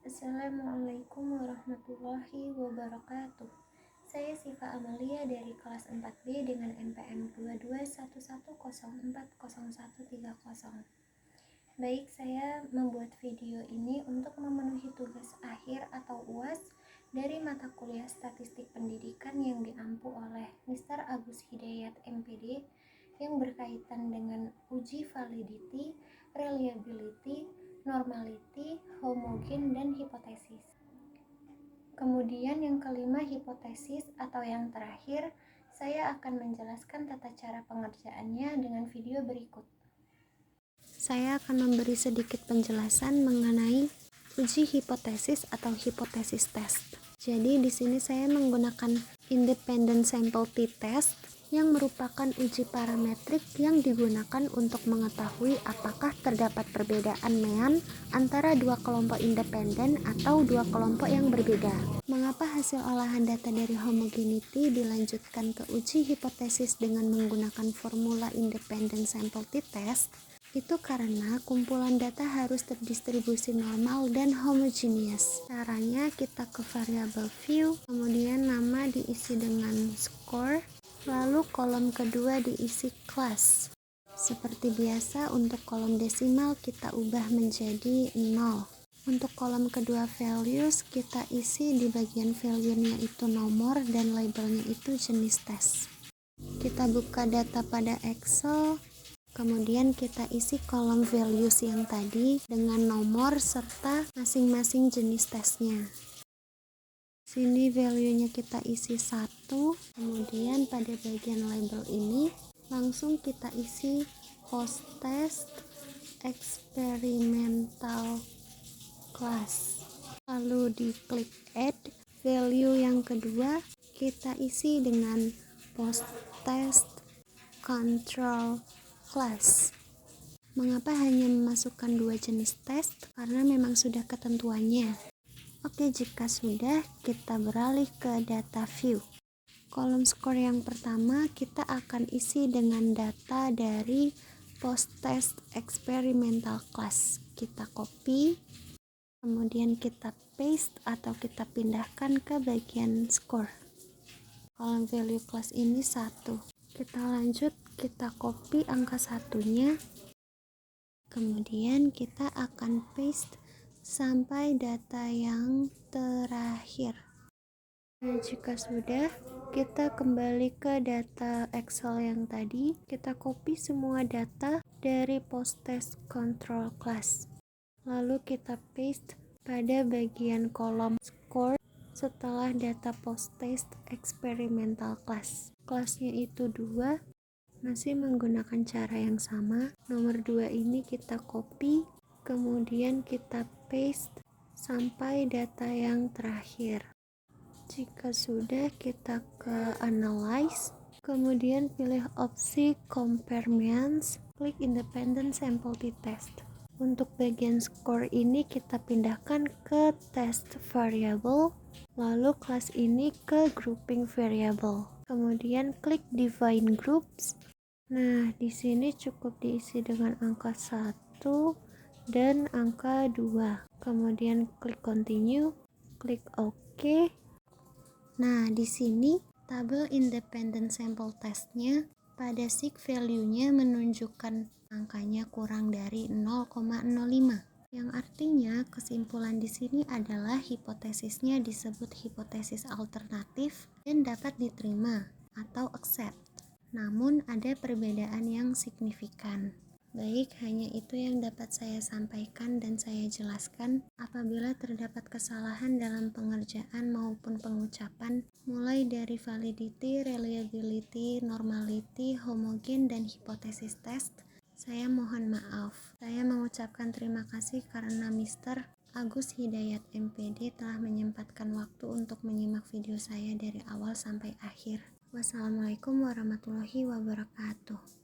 Assalamualaikum warahmatullahi wabarakatuh. Saya Siva Amalia dari kelas 4B dengan NPM 2211040130. Baik, saya membuat video ini untuk memenuhi tugas akhir atau UAS dari mata kuliah Statistik Pendidikan yang diampu oleh Mr. Agus Hidayat MPD yang berkaitan dengan uji validity, reliability, normality, homogen, dan hipotesis. Kemudian yang kelima, hipotesis, atau yang terakhir, saya akan menjelaskan tata cara pengerjaannya dengan video berikut. Saya akan memberi sedikit penjelasan mengenai uji hipotesis atau hipotesis test. Jadi di sini saya menggunakan independent sample t-test yang merupakan uji parametrik yang digunakan untuk mengetahui apakah terdapat perbedaan mean antara dua kelompok independen atau dua kelompok yang berbeda. Mengapa hasil olahan data dari homogeneity dilanjutkan ke uji hipotesis dengan menggunakan formula independent sample t-test? Itu karena kumpulan data harus terdistribusi normal dan homogeneous. Caranya kita ke variabel view, kemudian nama diisi dengan score, lalu kolom kedua diisi class. Seperti biasa, untuk kolom desimal kita ubah menjadi 0. Untuk kolom kedua values kita isi di bagian value-nya itu nomor dan labelnya itu jenis tes. Kita buka data pada Excel. Kemudian kita isi kolom values yang tadi dengan nomor serta masing-masing jenis tesnya. Sini value-nya kita isi 1, kemudian pada bagian label ini langsung kita isi post test experimental class. Lalu diklik add, value yang kedua kita isi dengan post test control class. Mengapa hanya memasukkan dua jenis tes? Karena memang sudah ketentuannya. Oke, jika sudah, kita beralih ke data view. Kolom skor yang pertama kita akan isi dengan data dari post test experimental class. Kita copy, kemudian kita paste atau kita pindahkan ke bagian score. Kolom value class ini 1. Kita lanjut, kita copy angka satunya, kemudian kita akan paste sampai data yang terakhir. Nah, jika sudah, kita kembali ke data Excel yang tadi, kita copy semua data dari post test control class, lalu kita paste pada bagian kolom score setelah data post test experimental class. Kelasnya itu 2, masih menggunakan cara yang sama. Nomor 2 ini kita copy, kemudian kita paste sampai data yang terakhir. Jika sudah, kita ke analyze, kemudian pilih opsi compare means, klik independent sample t-test. Untuk bagian score ini kita pindahkan ke test variable, lalu kelas ini ke grouping variable. Kemudian klik define groups. Nah, di sini cukup diisi dengan angka 1 dan angka 2. Kemudian klik continue, klik OK. Nah, di sini tabel independent sample testnya pada seek value-nya menunjukkan angkanya kurang dari 0,05. Yang artinya kesimpulan di sini adalah hipotesisnya disebut hipotesis alternatif dan dapat diterima atau accept. Namun ada perbedaan yang signifikan. Baik, hanya itu yang dapat saya sampaikan dan saya jelaskan. Apabila terdapat kesalahan dalam pengerjaan maupun pengucapan, mulai dari validity, reliability, normality, homogen, dan hipotesis test, saya mohon maaf. Saya mengucapkan terima kasih karena Mr. Agus Hidayat MPD telah menyempatkan waktu untuk menyimak video saya dari awal sampai akhir. Wassalamualaikum warahmatullahi wabarakatuh.